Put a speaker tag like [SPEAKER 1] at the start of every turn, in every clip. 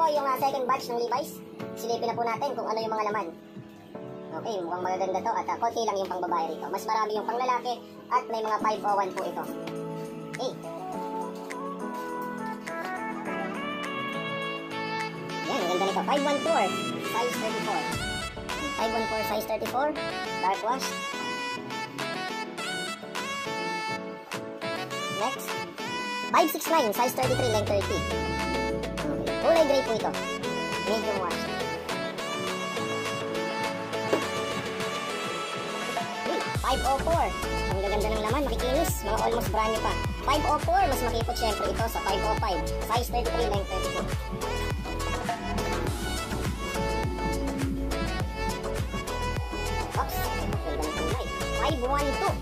[SPEAKER 1] po yung second batch ng Levi's. Silipin na po natin kung ano yung mga laman. Okay, mukhang magaganda to at konti lang yung pang babae rito. Mas marami yung pang lalaki at may mga 501 po ito. Okay. Yan, maganda nito. 514, size 34. 514, size 34. Dark wash. Next. 569, size 33, length 30. Okay. Kulay gray po ito. Medium wash. 504. Ang gaganda ng laman, makikinis. Mga almost brand new pa. 504, mas makipot syempre ito sa 505. Size 33, length 32. Oops, ganda ng kulay. 512.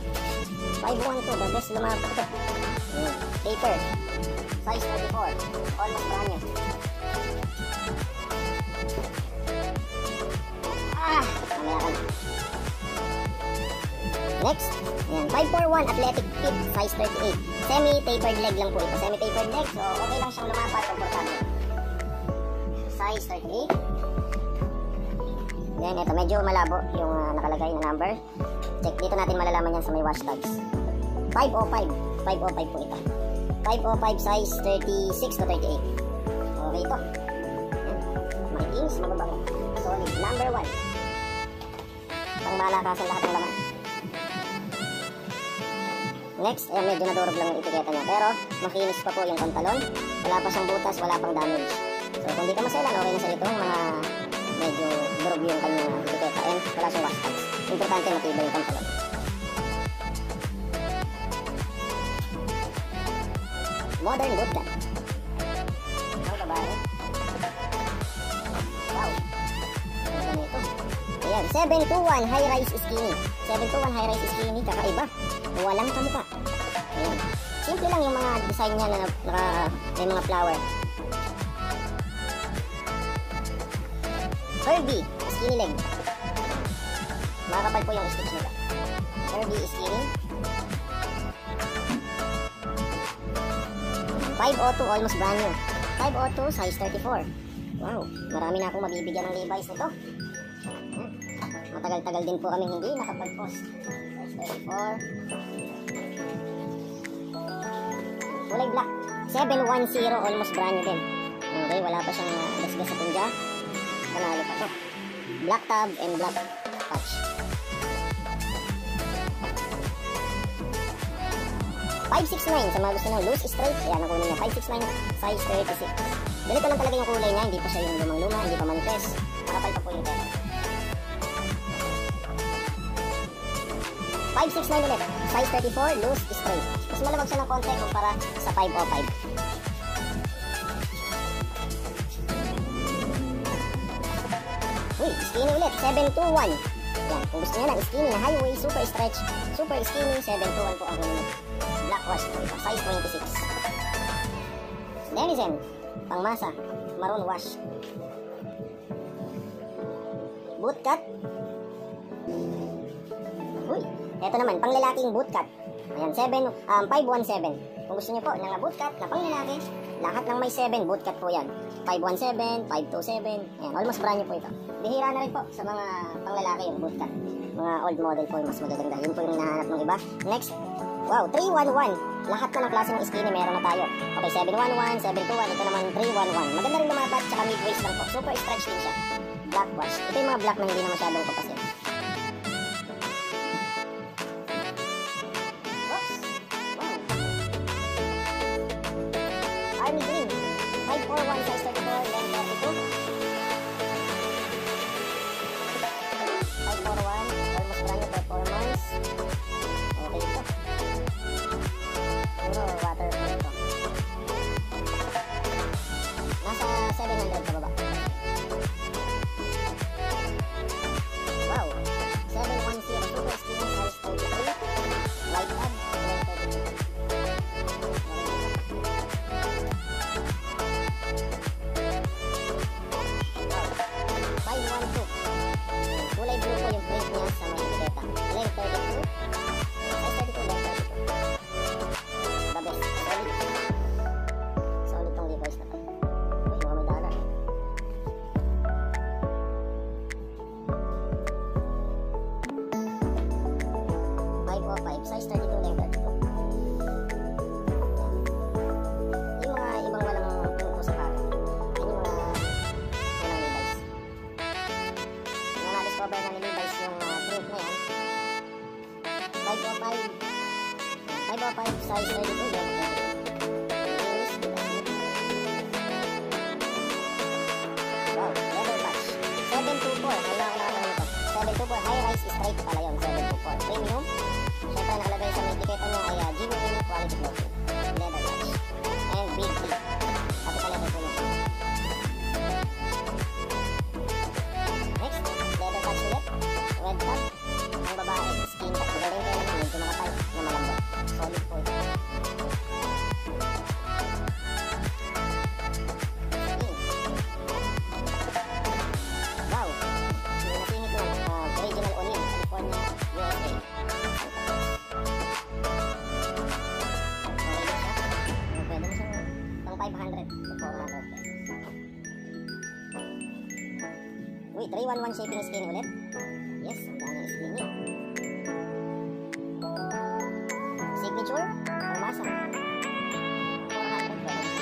[SPEAKER 1] 512, the best lumabot ito. Paper. Size 34. Almost brand new. Mamaya ka na. Next, yan, 541 athletic fit, size 38. Semi-tapered leg lang po ito. Semi-tapered leg, so okay lang siyang lumapat, komportable. Size 38. Then, ito, medyo malabo yung nakalagay na number. Check, dito natin malalaman yan sa may wash tags. 505. 505 po ito. 505 size 36 to 38. Okay ito. Yan. Makikinis, mababango. Solid. Number 1. Pangmalakasan lahat ng laman. Next, ayan, medyo nadurog lang yung etiketa niya. Pero, makinis pa po yung pantalon. Wala pa siyang butas, wala pang damage. So, kung di ka maselan, okay na sa ito. Mga medyo durog yung kanyang etiketa. And wala siyang wash tags. Importante matibay yung pantalon. Modern bootcut. Ang babae. Wow. Ano ito? Ayan, 721 high-rise skinny. 721 high-rise skinny, kakaiba. Walang kamukha. Ayan. Simple lang yung mga design niya na may mga flower. Curvy, skinny leg. Makakapal po yung stitch nila. Curvy, skinny. 502, almost brand new. 502, size 34. Wow, marami na akong mabibigyan ng Levi's nito. Matagal-tagal din po kami hindi nakapag-post. Size 34. Kulay black. 710, almost brand new din. Okay, wala pa siyang gasgas sa punja. Panalo pa to. Black tab and black patch. 569 sa mga gusto ng loose straight. Ayan, nakunin niya. 569, size 36. Ganito lang talaga yung kulay niya. Hindi pa siya yung lumang-luma, hindi pa manifest. Nakapal pa po yung pera. 569 ulit. Size 34, loose straight. Mas malabag siya ng konti kumpara sa 505. Uy, skinny ulit. 721. Yan, kung gusto niya ng skinny na highway, super stretch, super skinny, 721 po ang kunin. Black wash po ito, size 26. Denizen, pangmasa, maroon wash. Bootcut. Uy, eto naman, panglalaking bootcut. Ayan, 517. Kung gusto niyo po ng bootcut na panglalaki, lahat ng may 7, bootcut po yan. 517, 527, ayan, almost brand new po ito. Bihira na rin po sa mga panglalaki yung bootcut. Mga old model po yung mas magaganda. Yun po yung hinahanap ng iba. Next, wow, 311. Lahat na ng klase ng skinny meron na tayo. Okay, 711, 721, ito naman 311. Maganda rin lumapat, tsaka mid-waist lang po. Super stretch din siya. Black wash. Ito yung mga black na hindi na masyadong kapasin. Oops. Wow. Army green. 541, size 34, length 32. 541, almost brand new performance. Okay ito. Water po ito. Nasa 700 pa baba. Wow. 710, super skinny, size 33. Light up, length 32. 505, size 32, level 32. Wow, leather patch. 724, may nakakalaman nito. 724, high-rise straight pala yun. 724, premium. Siyempre nakalagay sa may etiketa niya ay genuine quality clothing. Leather patch. And big T. Capital letter po nito. Next, leather patch ulit. Red top. Ang babae, skin cut. Magaling kayo naman, medyo makapal na malambot. Solid po ito. Skin. Wow. Nasingit lang. Original Onin, California, USA. Pwede mo siyang pang 500 to 400 pesos. Uy, 311 shaping skinny ulit. Yes, ang dami skinny. Signature, pangmasa. 400 pesos.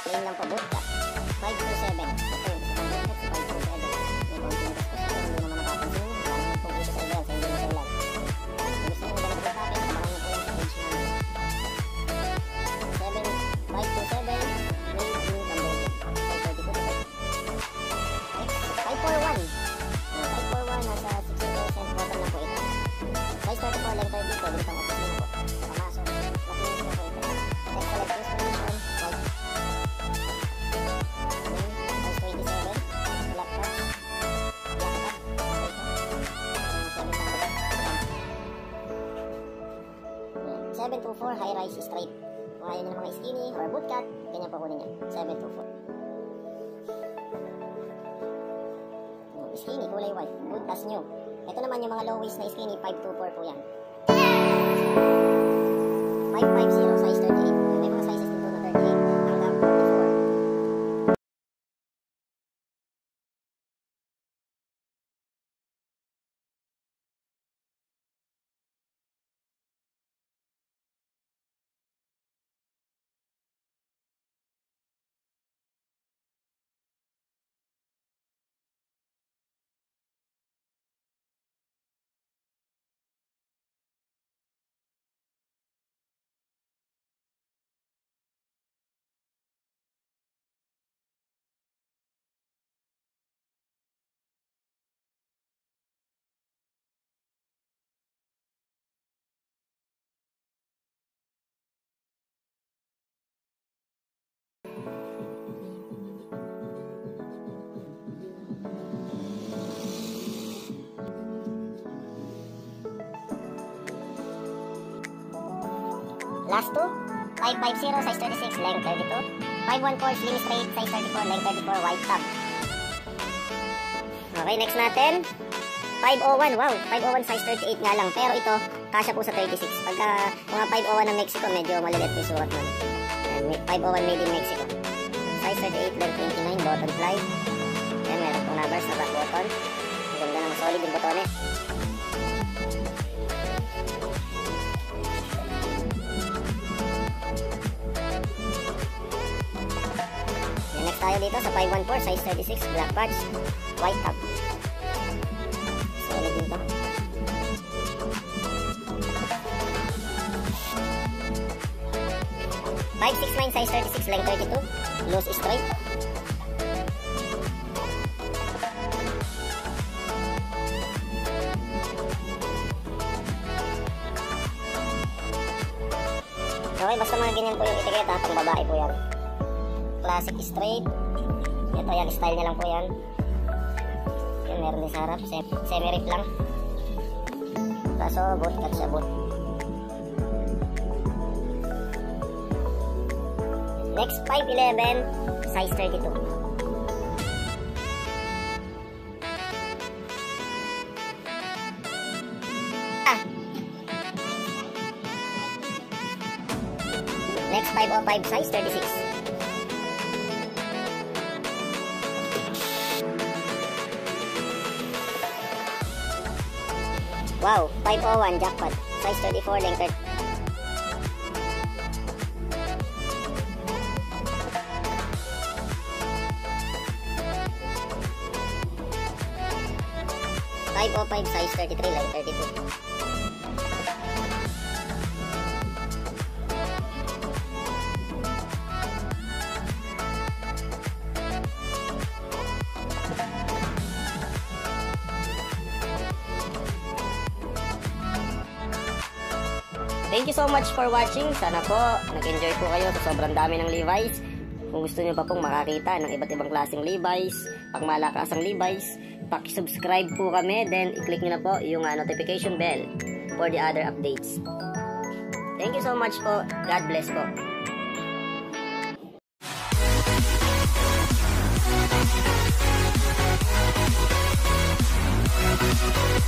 [SPEAKER 1] Plain lang po, bootcut. 527. Ito yung isa pang bootcut, 527. May konting gastos siya, hindi naman napapansin niyo. Parang yung pong isa sa ilan, sa hindi na sa ilan. Kung gusto niyo ganito sa akin, abangan niyo po yung page namin. 527, Ray Blue Cambodia. 532. Next, 541. 541, nasa 60% bottom lang po ito. Size 34 lang 30, pwede itong office nyo po. Pamasok, makinis na po ito. Excellent use condition, white. Size 27, black patch, black top, ito. 724, high-rise straight. Kung ayaw nyo ng mga skinny or bootcut, ganyan po kunin nyo. 724. Skinny, kulay white. Good as new. Ito naman yung mga low waist na skinny, 524 po yan. 550, size 38. May mga sizes dito na 38 hanggang 44. Last two, 550, size 36, length 32. 514, slim straight, size 34, length 34, white top. Okay, next natin. 501, wow, 501 size 38 nga lang. Pero ito, kasya po sa 36. Pagka mga 501 ng Mexico, medyo malilit yung suot nun. 501 made in Mexico. Size 38, length 29, button fly. Yan, meron pong numbers na back button. Ganda ng solid yung botones. Next tayo dito sa 514, size 36, black patch, white top. Solid din to. $569, size 36, length 32, loose straight. Okay, basta mga ganyan po yung etiketa, pang babae po yan. Classic straight. Ito yan, style niya lang po yan. Yan, meron din sa harap. Semi-rip lang. Kaso, boot cut siya, boot. Next, 511, size 32. Next, 505, size 36. Wow, 501 jackpot, size 34, length 30. $505, size 33, length 32. Thank you so much for watching. Sana po nag-enjoy po kayo sa sobrang dami ng Levi's. Kung gusto nyo pa pong makakita ng iba't ibang klaseng Levi's, pangmalakasang Levi's, paki-subscribe po kami, then i-click nyo na po yung notification bell for the other updates. Thank you so much po. God bless po.